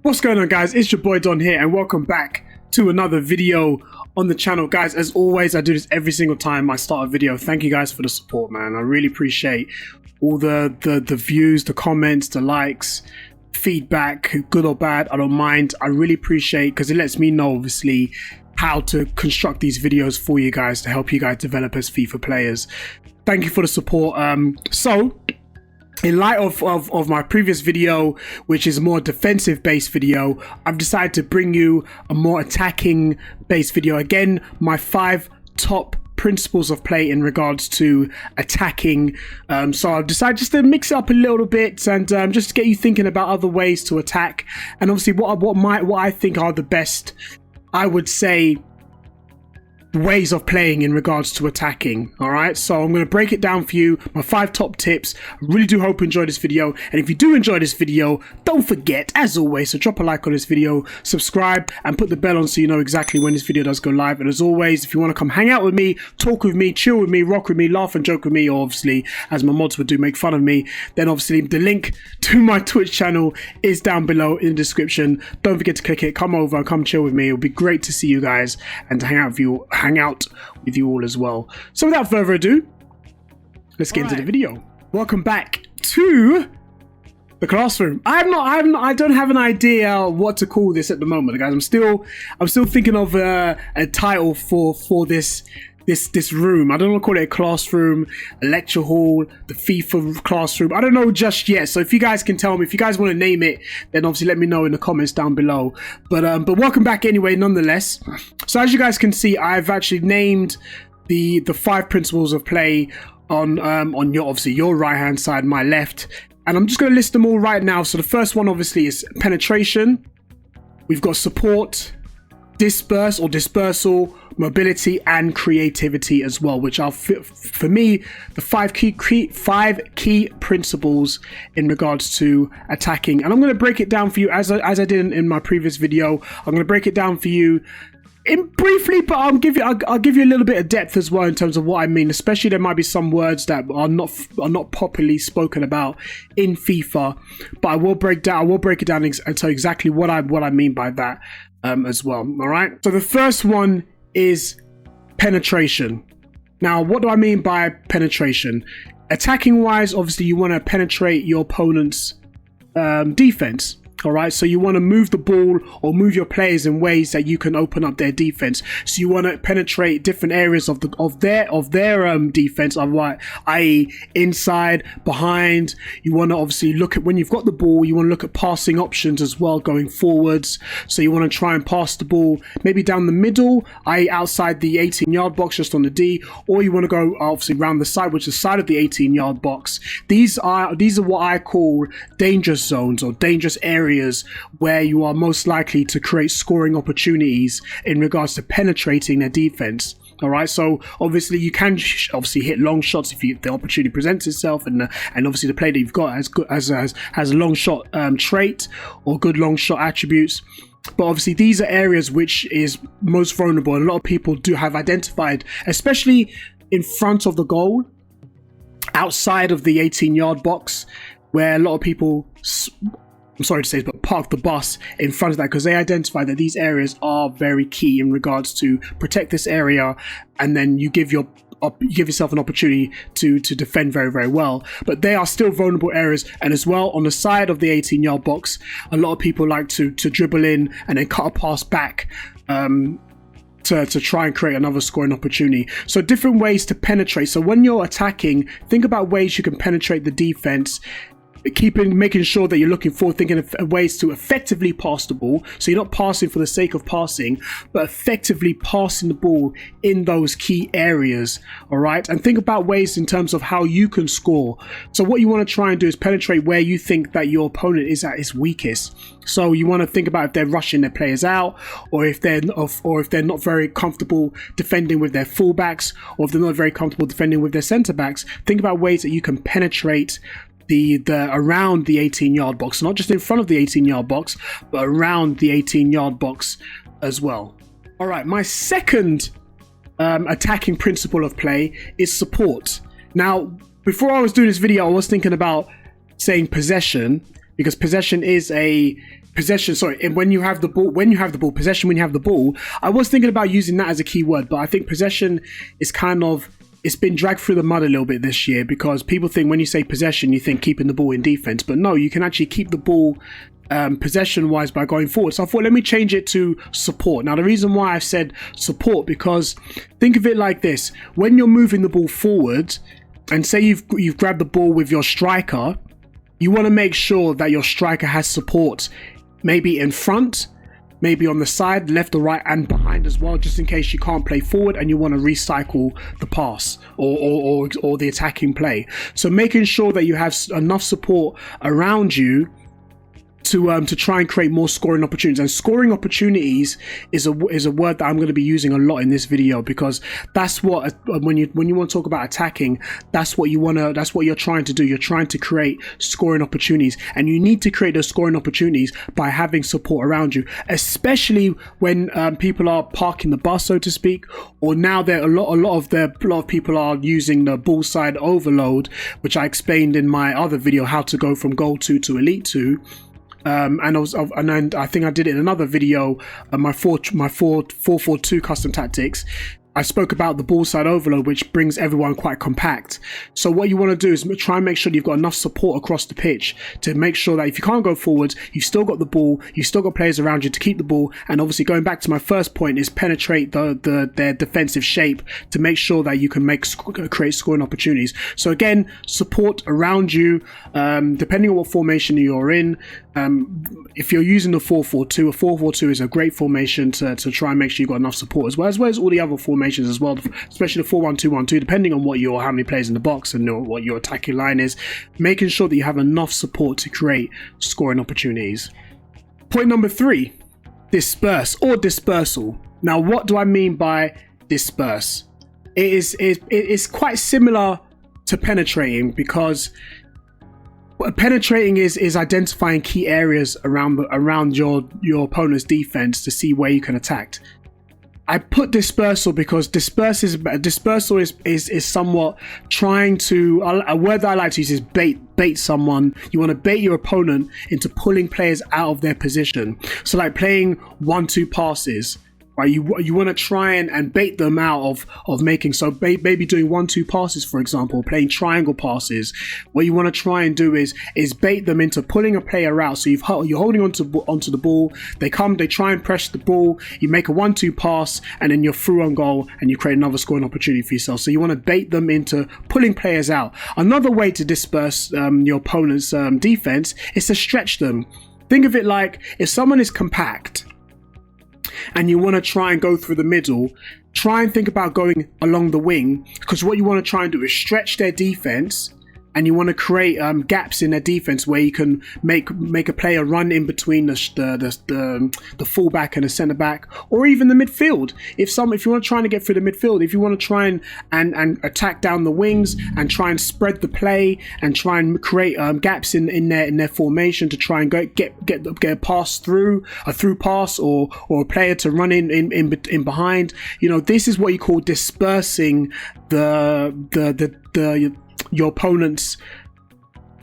What's going on, guys? It's your boy Don here, and welcome back to another video on the channel. Guys, as always, I do this every single time I start a video. Thank you guys for the support, man. I really appreciate all the views, the comments, the likes, feedback, good or bad. I don't mind. I really appreciate, because it lets me know, obviously, how to construct these videos for you guys to help you guys develop as FIFA players. Thank you for the support. In light of my previous video, which is a more defensive based video, I've decided to bring you a more attacking based video. Again, my 5 top principles of play in regards to attacking. So I've decided just to mix it up a little bit and just to get you thinking about other ways to attack, and obviously what I think are the best, I would say, ways of playing in regards to attacking. All right, so I'm going to break it down for you, my 5 top tips. I really do hope you enjoy this video, and if you do enjoy this video, don't forget, as always, to drop a like on this video, subscribe, and put the bell on so you know exactly when this video does go live. And as always, if you want to come hang out with me, talk with me, chill with me, rock with me, laugh and joke with me, or obviously, as my mods would do, make fun of me, then obviously the link to my Twitch channel is down below in the description. Don't forget to click it, come over, come chill with me. It'll be great to see you guys and to hang out with you all as well. So without further ado, let's get into the video. Welcome back to the classroom. I don't have an idea what to call this at the moment, guys. I'm still thinking of a title for this room. I don't want to call it a classroom, a lecture hall, the FIFA classroom. I don't know just yet. So if you guys can tell me, if you guys want to name it, then obviously let me know in the comments down below. But welcome back anyway, nonetheless. So as you guys can see, I've actually named the 5 principles of play on your, obviously, your right hand side, my left, and I'm just going to list them all right now. So the first one obviously is penetration. We've got support, disperse or dispersal, mobility, and creativity as well, which are for me the 5 key principles in regards to attacking. And I'm going to break it down for you as I did in my previous video. I'm going to break it down for you briefly, but I'll give you a little bit of depth as well in terms of what I mean. Especially there might be some words that are not popularly spoken about in FIFA, but I will break it down and tell you exactly what I mean by that as well. All right, so the first one is penetration. Now, what do I mean by penetration? Attacking wise, obviously you want to penetrate your opponent's defense. All right, so you want to move the ball or move your players in ways that you can open up their defense. So you want to penetrate different areas of their defense, i.e. inside, behind. You want to obviously look at, when you've got the ball, you want to look at passing options as well going forwards. So you want to try and pass the ball maybe down the middle, i.e. outside the 18-yard box, just on the D, or you want to go obviously around the side, which is the side of the 18-yard box. These are what I call dangerous zones or dangerous areas where you are most likely to create scoring opportunities in regards to penetrating their defense. All right, so obviously you can obviously hit long shots if the opportunity presents itself, and obviously the player that you've got has a long shot trait or good long shot attributes. But obviously these are areas which is most vulnerable, and a lot of people do have identified, especially in front of the goal, outside of the 18-yard box, where a lot of people, I'm sorry to say, but park the bus in front of that, because they identify that these areas are very key in regards to protect this area, and then you give yourself an opportunity to defend very, very well. But they are still vulnerable areas. And as well, on the side of the 18-yard box, a lot of people like to dribble in and then cut a pass back to try and create another scoring opportunity. So different ways to penetrate. So when you're attacking, think about ways you can penetrate the defense, making sure that you're looking forward, thinking of ways to effectively pass the ball. So you're not passing for the sake of passing, but effectively passing the ball in those key areas. All right, and think about ways in terms of how you can score. So what you want to try and do is penetrate where you think that your opponent is at its weakest. So you want to think about if they're rushing their players out, or if they're not very comfortable defending with their fullbacks, or if they're not very comfortable defending with their centre backs. Think about ways that you can penetrate the around the 18-yard box, not just in front of the 18-yard box, but around the 18-yard box as well. All right, my second attacking principle of play is support. Now, before I was doing this video, I was thinking about saying possession, because possession is a possession. Sorry, and when you have the ball, possession when you have the ball. I was thinking about using that as a key word, but I think possession is kind of, it's been dragged through the mud a little bit this year, because people think when you say possession, you think keeping the ball in defense, but no, you can actually keep the ball possession wise by going forward. So I thought, let me change it to support. Now the reason why I said support, because think of it like this: when you're moving the ball forward, and say you've grabbed the ball with your striker, you want to make sure that your striker has support, maybe in front, maybe on the side, left or right, and behind as well, just in case you can't play forward and you want to recycle the pass or the attacking play. So making sure that you have enough support around you to try and create more scoring opportunities. And scoring opportunities is a word that I'm going to be using a lot in this video, because that's what, when you want to talk about attacking, that's what you're trying to do. You're trying to create scoring opportunities, and you need to create those scoring opportunities by having support around you, especially when people are parking the bus, so to speak, or now there a lot of people are using the ball side overload, which I explained in my other video, how to go from goal 2 to elite 2. And I think I did it in another video, my 4-4-2 custom tactics. I spoke about the ball side overload, which brings everyone quite compact. So what you want to do is try and make sure you've got enough support across the pitch to make sure that if you can't go forward, you've still got the ball, you've still got players around you to keep the ball. And obviously, going back to my first point, is penetrate their defensive shape to make sure that you can create scoring opportunities. So again, support around you, depending on what formation you're in. If you're using the 4-4-2, a 4-4-2 is a great formation to try and make sure you've got enough support, as well as all the other formations as well, especially the 4-1-2-1-2, depending on how many players in the box and what your attacking line is, making sure that you have enough support to create scoring opportunities. Point number 3, disperse or dispersal. Now, what do I mean by disperse? It's quite similar to penetrating, because penetrating is identifying key areas around your opponent's defense to see where you can attack. I put dispersal because dispersal is somewhat trying to, a word that I like to use is bait someone. You want to bait your opponent into pulling players out of their position. So like playing 1-2 passes. Right, you want to try and bait them out of making, so maybe doing 1-2 passes, for example, playing triangle passes. What you want to try and do is bait them into pulling a player out. So you're holding onto the ball. They try and press the ball. You make a 1-2 pass, and then you're through on goal, and you create another scoring opportunity for yourself. So you want to bait them into pulling players out. Another way to disperse your opponent's defense is to stretch them. Think of it like if someone is compact and you want to try and go through the middle, try and think about going along the wing, because what you want to try and do is stretch their defense, and you want to create gaps in their defense where you can make a player run in between the fullback and the centre back, or even the midfield. If you want to try and get through the midfield, if you want to try and attack down the wings and try and spread the play and try and create gaps in their formation to try and get a pass through, a through pass, or a player to run in behind. This is what you call dispersing your opponent's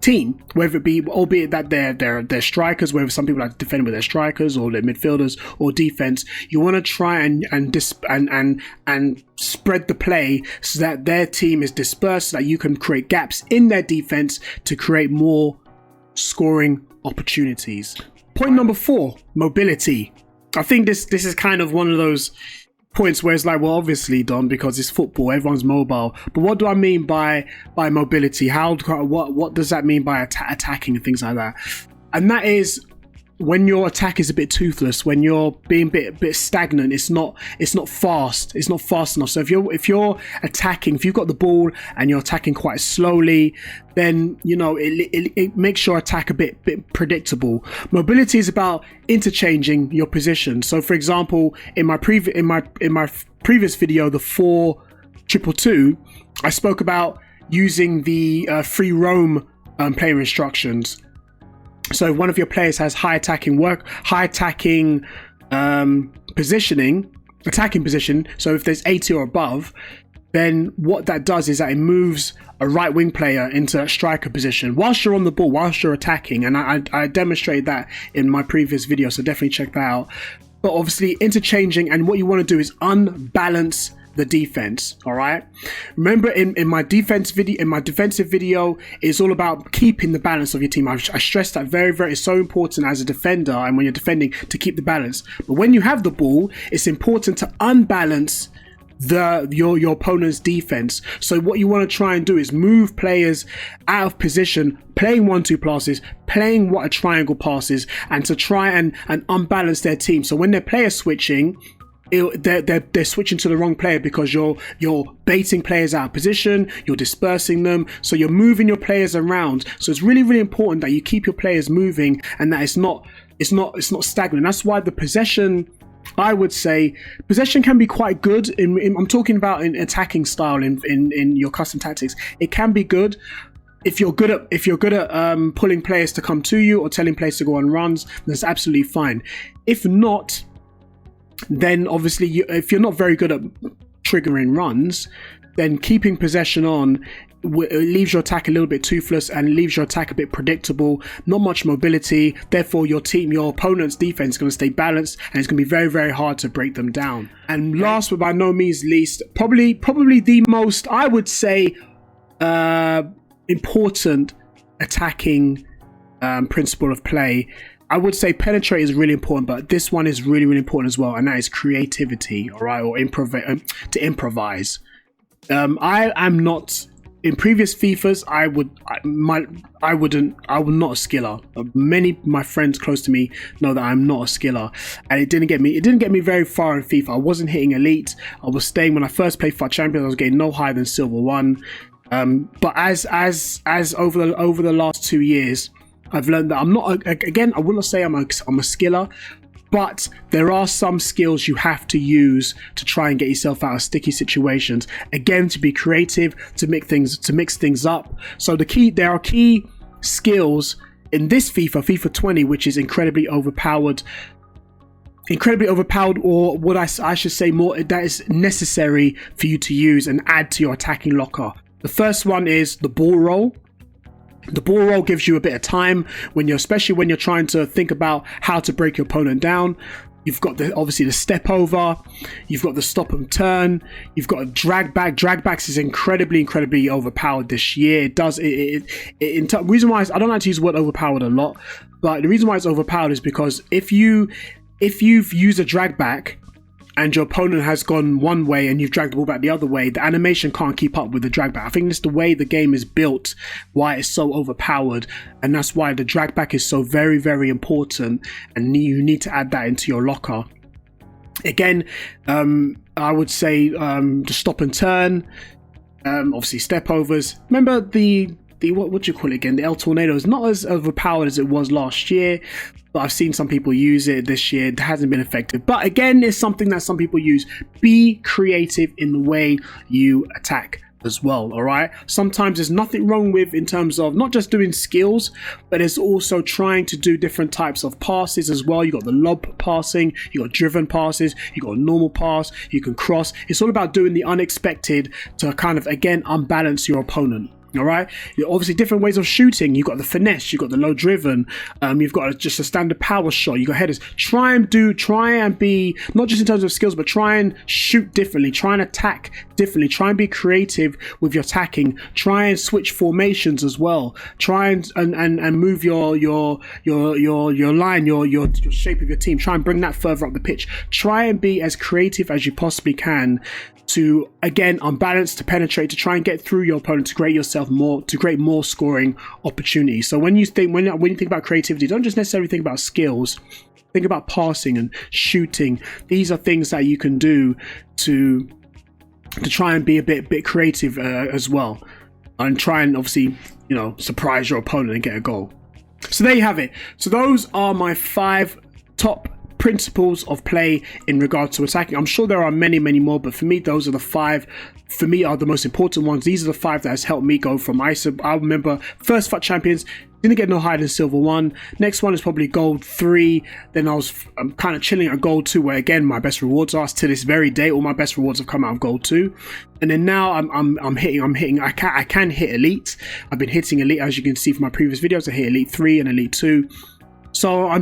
team, whether it be, albeit that they're strikers, whether some people like to defend with their strikers or their midfielders or defense. You want to try and spread the play so that their team is dispersed, so that you can create gaps in their defense to create more scoring opportunities. Point number 4, mobility. I think this is kind of one of those points where it's like, well, obviously, Don, because it's football, everyone's mobile. But what do I mean by mobility? What does that mean by attacking and things like that? And that is when your attack is a bit toothless, when you're being a bit stagnant. It's not fast. It's not fast enough. So if you're attacking, if you've got the ball and you're attacking quite slowly, then it makes your attack a bit predictable. Mobility is about interchanging your position. So for example, in my previous video, the 4-2-2, I spoke about using the free roam player instructions. So if one of your players has high attacking attacking position, so if there's 80 or above, then what that does is that it moves a right wing player into a striker position whilst you're on the ball, whilst you're attacking. And I demonstrated that in my previous video, so definitely check that out. But obviously interchanging, and what you want to do is unbalance the defense. All right, remember in my defensive video, it's all about keeping the balance of your team. I stress that very, it's so important as a defender and when you're defending to keep the balance. But when you have the ball, it's important to unbalance your opponent's defense. So what you want to try and do is move players out of position, playing 1-2 passes, playing what a triangle passes, and to try and unbalance their team. So when they're player switching, they're switching to the wrong player because you're baiting players out of position, you're dispersing them, so you're moving your players around. So it's really, really important that you keep your players moving and that it's not stagnant. That's why the possession, I would say, possession can be quite good. I'm talking about in attacking style in your custom tactics. It can be good if you're good at pulling players to come to you or telling players to go on runs. That's absolutely fine. If not, then obviously if you're not very good at triggering runs, then keeping possession on leaves your attack a little bit toothless and leaves your attack a bit predictable, not much mobility. Therefore your opponent's defense is going to stay balanced and it's going to be very, very hard to break them down. And last but by no means least, probably the most, I would say, important attacking principle of play, I would say penetrate is really important, but this one is really, really important as well, and that is creativity. All right, or to improvise. I am not, in previous FIFAs, I was not a skiller. Many of my friends close to me know that I'm not a skiller, and it didn't get me very far in FIFA. I wasn't hitting elite. I was staying, when I first played FUT Champions, I was getting no higher than silver 1. But as over the last 2 years, I've learned that I'm not, again, I wouldn't say I'm a skiller, but there are some skills you have to use to try and get yourself out of sticky situations. Again, to be creative, to mix things up. So there are key skills in this FIFA 20, which is incredibly overpowered, or what I should say more, that is necessary for you to use and add to your attacking locker. The first one is the ball roll. The ball roll gives you a bit of time especially when you're trying to think about how to break your opponent down. You've got obviously the step over, you've got the stop and turn, you've got a drag back. Drag backs is incredibly overpowered this year. The reason why I don't like to use the word overpowered a lot, but the reason why it's overpowered is because if you've used a drag back and your opponent has gone one way and you've dragged the ball back the other way, the animation can't keep up with the drag back. I think it's the way the game is built, why it's so overpowered, and that's why the drag back is so very, very important, and you need to add that into your locker. Again, I would say the stop and turn, obviously step overs. Remember the what do you call it again? The El Tornado is not as overpowered as it was last year, but I've seen some people use it this year. It hasn't been effective. But again, it's something that some people use. Be creative in the way you attack as well, all right? Sometimes there's nothing wrong with, in terms of not just doing skills, but it's also trying to do different types of passes as well. You got the lob passing, you got driven passes, you got a normal pass, you can cross. It's all about doing the unexpected to kind of, again, unbalance your opponent. All right, obviously different ways of shooting. You've got the finesse, you've got the low driven, you've got just a standard power shot, you got headers. Try and be, not just in terms of skills, but try and shoot differently, try and attack differently, try and be creative with your attacking, try and switch formations as well, try and move your line, your shape of your team, try and bring that further up the pitch. Try and be as creative as you possibly can to, again, unbalance, to penetrate, to try and get through your opponent, to create yourself more, to create more scoring opportunities. So when you think about creativity, don't just necessarily think about skills. Think about passing and shooting. These are things that you can do to try and be a bit creative as well, and try and obviously, surprise your opponent and get a goal. So there you have it. So those are my 5 top principles of play in regard to attacking. I'm sure there are many more, but for me, those are the 5 for me are the most important ones. These are the 5 that has helped me go from I remember first FUT Champions, didn't get no higher than Silver 1. Next one is probably Gold 3. Then I'm kind of chilling at Gold 2, where again my best rewards are. To this very day, all my best rewards have come out of Gold 2. And then now I'm hitting. I can hit Elite. I've been hitting Elite, as you can see from my previous videos. I hit Elite 3 and Elite 2. So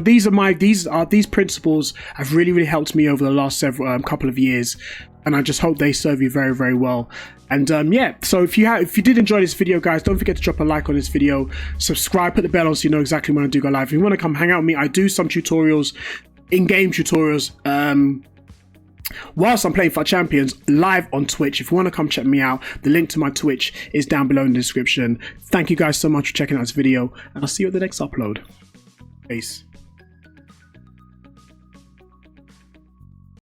these principles have really helped me over the last couple of years, and I just hope they serve you very well. And yeah, so if you did enjoy this video, guys, don't forget to drop a like on this video, subscribe, put the bell on so you know exactly when I do go live. If you want to come hang out with me, I do some tutorials, in-game tutorials, whilst I'm playing FUT Champions live on Twitch. If you want to come check me out, the link to my Twitch is down below in the description. Thank you guys so much for checking out this video, and I'll see you at the next upload. Peace.